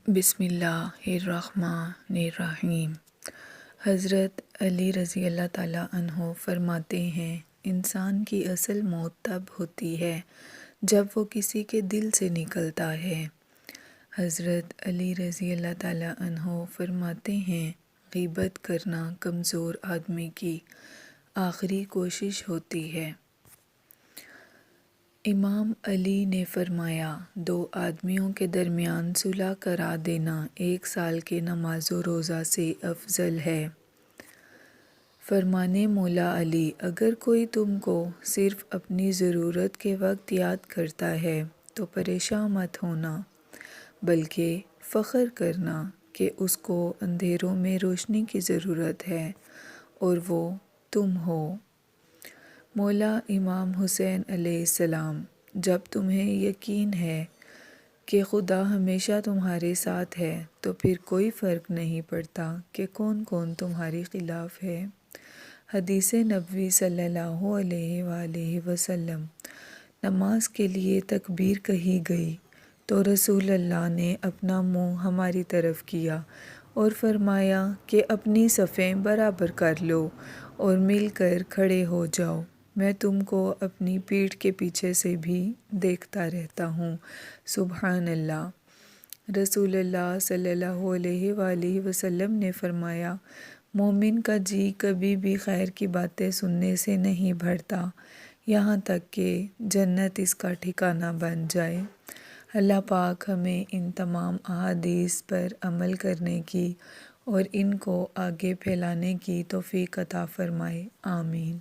بسم اللہ الرحمن الرحیم۔ حضرت علی رضی اللہ تعالیٰ عنہ فرماتے ہیں، انسان کی اصل موت تب ہوتی ہے جب وہ کسی کے دل سے نکلتا ہے۔ حضرت علی رضی اللہ تعالیٰ عنہ فرماتے ہیں، غیبت کرنا کمزور آدمی کی آخری کوشش ہوتی ہے۔ امام علی نے فرمایا، 2 آدمیوں کے درمیان صلح کرا دینا 1 سال کے نماز و روزہ سے افضل ہے۔ فرمانے مولا علی، اگر کوئی تم کو صرف اپنی ضرورت کے وقت یاد کرتا ہے تو پریشان مت ہونا، بلکہ فخر کرنا کہ اس کو اندھیروں میں روشنی کی ضرورت ہے اور وہ تم ہو۔ مولا امام حسین علیہ السلام، جب تمہیں یقین ہے کہ خدا ہمیشہ تمہارے ساتھ ہے تو پھر کوئی فرق نہیں پڑتا کہ کون کون تمہارے خلاف ہے۔ حدیث نبوی صلی اللہ علیہ وآلہ وسلم۔ نماز کے لیے تکبیر کہی گئی تو رسول اللہ نے اپنا منہ ہماری طرف کیا اور فرمایا کہ اپنی صفیں برابر کر لو اور مل کر کھڑے ہو جاؤ، میں تم کو اپنی پیٹھ کے پیچھے سے بھی دیکھتا رہتا ہوں۔ سبحان اللہ۔ رسول اللہ صلی اللہ علیہ وآلہ وسلم نے فرمایا، مومن کا جی کبھی بھی خیر کی باتیں سننے سے نہیں بھرتا یہاں تک کہ جنت اس کا ٹھکانہ بن جائے۔ اللہ پاک ہمیں ان تمام احادیث پر عمل کرنے کی اور ان کو آگے پھیلانے کی توفیق عطا فرمائے، آمین۔